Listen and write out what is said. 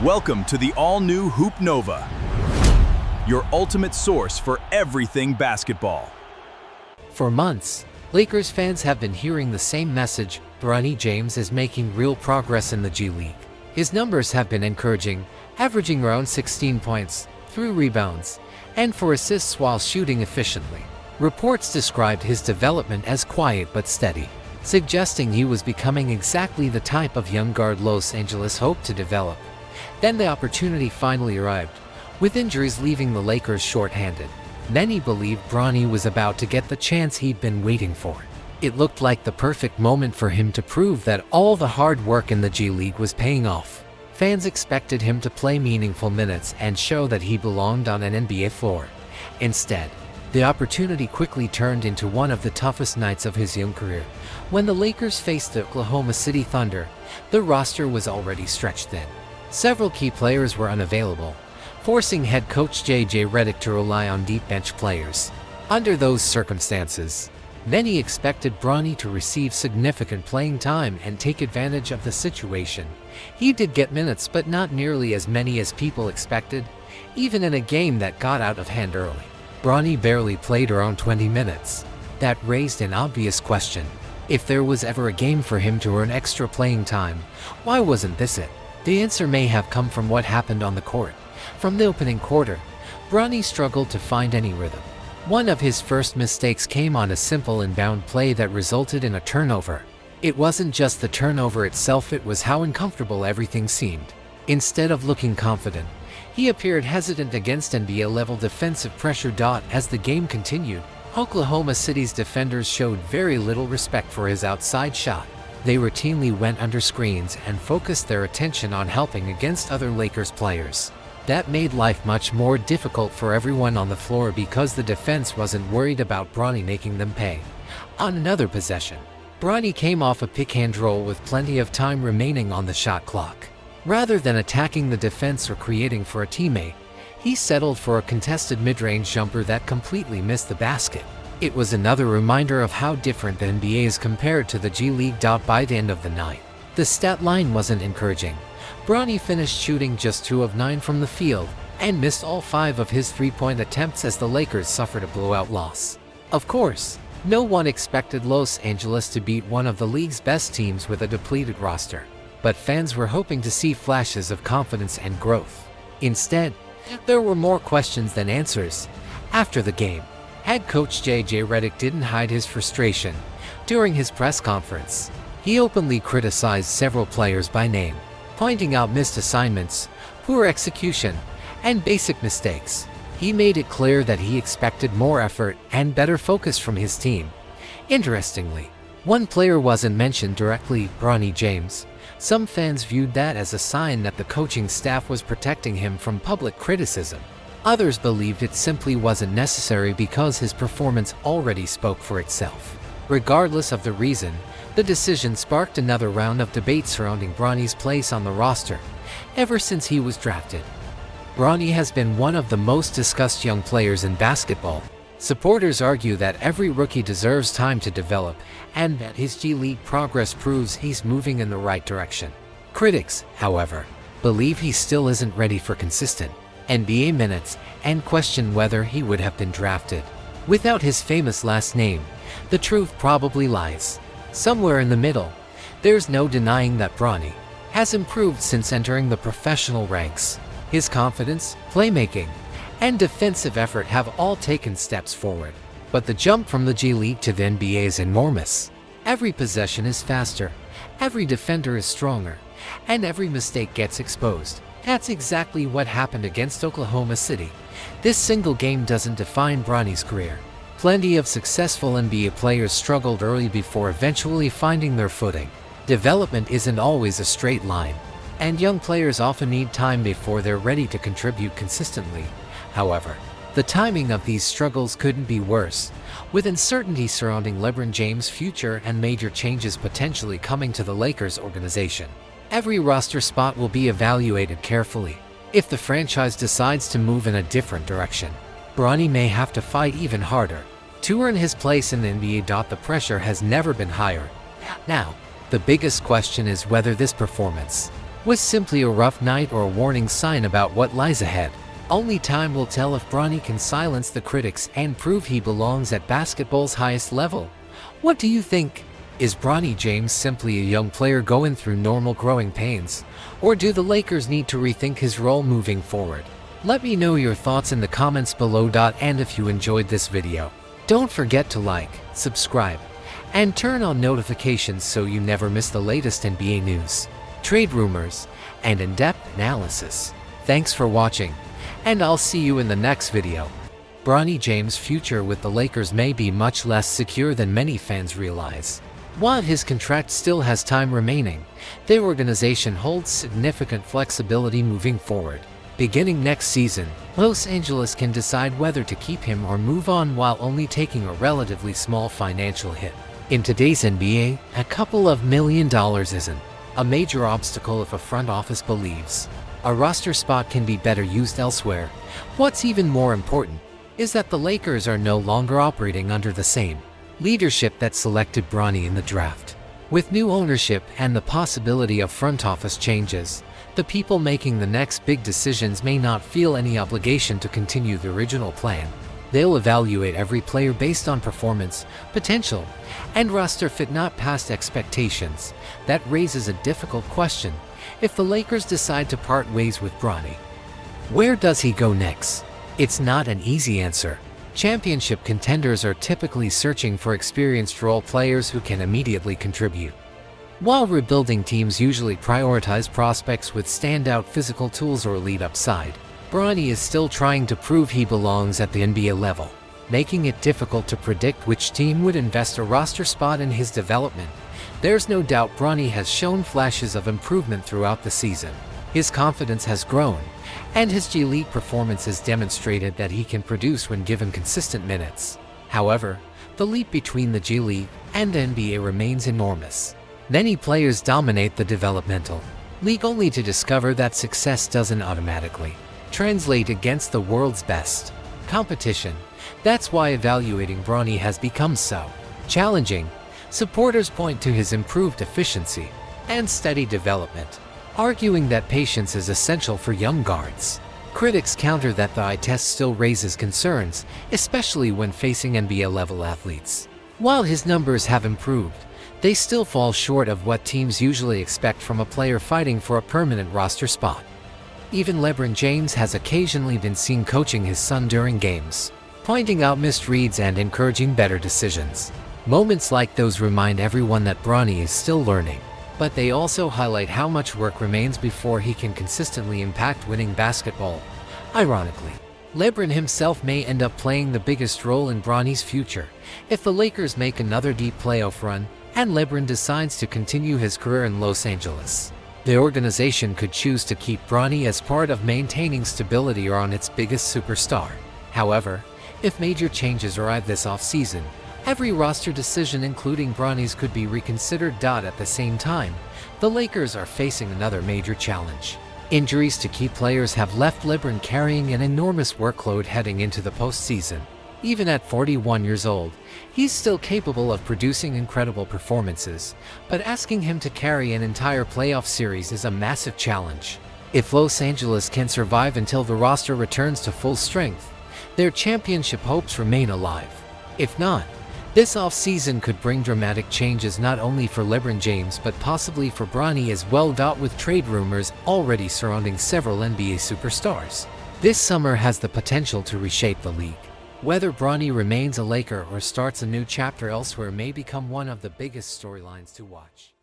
Welcome to the all-new Hoop Nova, your ultimate source for everything basketball. For months, Lakers fans have been hearing the same message: Bronny James is making real progress in the G League. His numbers have been encouraging, averaging around 16 points, 3 rebounds, and 4 assists while shooting efficiently. Reports described his development as quiet but steady, suggesting he was becoming exactly the type of young guard Los Angeles hoped to develop. Then the opportunity finally arrived, with injuries leaving the Lakers short-handed. Many believed Bronny was about to get the chance he'd been waiting for. It looked like the perfect moment for him to prove that all the hard work in the G League was paying off. Fans expected him to play meaningful minutes and show that he belonged on an NBA floor. Instead, the opportunity quickly turned into one of the toughest nights of his young career. When the Lakers faced the Oklahoma City Thunder, the roster was already stretched thin. Several key players were unavailable, forcing head coach Redick to rely on deep bench players. Under those circumstances, many expected Bronny to receive significant playing time and take advantage of the situation. He did get minutes, but not nearly as many as people expected, even in a game that got out of hand early. Bronny barely played around 20 minutes. That raised an obvious question. If there was ever a game for him to earn extra playing time, why wasn't this it? The answer may have come from what happened on the court. From the opening quarter, Bronny struggled to find any rhythm. One of his first mistakes came on a simple inbound play that resulted in a turnover. It wasn't just the turnover itself, it was how uncomfortable everything seemed. Instead of looking confident, he appeared hesitant against NBA-level defensive pressure. As the game continued, Oklahoma City's defenders showed very little respect for his outside shot. They routinely went under screens and focused their attention on helping against other Lakers players. That made life much more difficult for everyone on the floor because the defense wasn't worried about Bronny making them pay. On another possession, Bronny came off a pick-and-roll with plenty of time remaining on the shot clock. Rather than attacking the defense or creating for a teammate, he settled for a contested mid-range jumper that completely missed the basket. It was another reminder of how different the NBA is compared to the G League. By the end of the night, the stat line wasn't encouraging. Bronny finished shooting just 2 of 9 from the field and missed all 5 of his three-point attempts as the Lakers suffered a blowout loss. Of course, no one expected Los Angeles to beat one of the league's best teams with a depleted roster, but fans were hoping to see flashes of confidence and growth. Instead, there were more questions than answers. After the game, head coach Redick didn't hide his frustration. During his press conference, he openly criticized several players by name, pointing out missed assignments, poor execution, and basic mistakes. He made it clear that he expected more effort and better focus from his team. Interestingly, one player wasn't mentioned directly: Bronny James. Some fans viewed that as a sign that the coaching staff was protecting him from public criticism. Others believed it simply wasn't necessary because his performance already spoke for itself. Regardless of the reason, the decision sparked another round of debate surrounding Bronny's place on the roster. Ever since he was drafted, Bronny has been one of the most discussed young players in basketball. Supporters argue that every rookie deserves time to develop, and that his G League progress proves he's moving in the right direction. Critics, however, believe he still isn't ready for consistent NBA minutes and question whether he would have been drafted without his famous last name. The truth probably lies somewhere in the middle. There's no denying that Bronny has improved since entering the professional ranks. His confidence, playmaking, and defensive effort have all taken steps forward. But the jump from the G League to the NBA is enormous. Every possession is faster, every defender is stronger, and every mistake gets exposed. That's exactly what happened against Oklahoma City. This single game doesn't define Bronny's career. Plenty of successful NBA players struggled early before eventually finding their footing. Development isn't always a straight line, and young players often need time before they're ready to contribute consistently. However, the timing of these struggles couldn't be worse, with uncertainty surrounding LeBron James' future and major changes potentially coming to the Lakers organization. Every roster spot will be evaluated carefully. If the franchise decides to move in a different direction, Bronny may have to fight even harder to earn his place in the NBA. The pressure has never been higher. Now, the biggest question is whether this performance was simply a rough night or a warning sign about what lies ahead. Only time will tell if Bronny can silence the critics and prove he belongs at basketball's highest level. What do you think? Is Bronny James simply a young player going through normal growing pains? Or do the Lakers need to rethink his role moving forward? Let me know your thoughts in the comments below. And if you enjoyed this video, don't forget to like, subscribe, and turn on notifications so you never miss the latest NBA news, trade rumors, and in-depth analysis. Thanks for watching, and I'll see you in the next video. Bronny James' future with the Lakers may be much less secure than many fans realize. While his contract still has time remaining, the organization holds significant flexibility moving forward. Beginning next season, Los Angeles can decide whether to keep him or move on while only taking a relatively small financial hit. In today's NBA, a couple of $1 million isn't a major obstacle if a front office believes a roster spot can be better used elsewhere. What's even more important is that the Lakers are no longer operating under the same leadership that selected Bronny in the draft. With new ownership and the possibility of front office changes, the people making the next big decisions may not feel any obligation to continue the original plan. They'll evaluate every player based on performance, potential, and roster fit, not past expectations. That raises a difficult question. If the Lakers decide to part ways with Bronny, where does he go next? It's not an easy answer. Championship contenders are typically searching for experienced role players who can immediately contribute, while rebuilding teams usually prioritize prospects with standout physical tools or elite upside. Bronny is still trying to prove he belongs at the NBA level, making it difficult to predict which team would invest a roster spot in his development. There's no doubt Bronny has shown flashes of improvement throughout the season. His confidence has grown, and his G League performance has demonstrated that he can produce when given consistent minutes. However, the leap between the G League and the NBA remains enormous. Many players dominate the developmental league only to discover that success doesn't automatically translate against the world's best competition. That's why evaluating Bronny has become so challenging. Supporters point to his improved efficiency and steady development, arguing that patience is essential for young guards. Critics counter that the eye test still raises concerns, especially when facing NBA-level athletes. While his numbers have improved, they still fall short of what teams usually expect from a player fighting for a permanent roster spot. Even LeBron James has occasionally been seen coaching his son during games, pointing out missed reads and encouraging better decisions. Moments like those remind everyone that Bronny is still learning, but they also highlight how much work remains before he can consistently impact winning basketball. Ironically, LeBron himself may end up playing the biggest role in Bronny's future if the Lakers make another deep playoff run and LeBron decides to continue his career in Los Angeles. The organization could choose to keep Bronny as part of maintaining stability or on its biggest superstar. However, if major changes arrive this offseason, every roster decision including Bronny's could be reconsidered. At the same time, the Lakers are facing another major challenge. Injuries to key players have left LeBron carrying an enormous workload heading into the postseason. Even at 41 years old, he's still capable of producing incredible performances, but asking him to carry an entire playoff series is a massive challenge. If Los Angeles can survive until the roster returns to full strength, their championship hopes remain alive. If not, this offseason could bring dramatic changes not only for LeBron James but possibly for Bronny as well. With trade rumors already surrounding several NBA superstars, this summer has the potential to reshape the league. Whether Bronny remains a Laker or starts a new chapter elsewhere may become one of the biggest storylines to watch.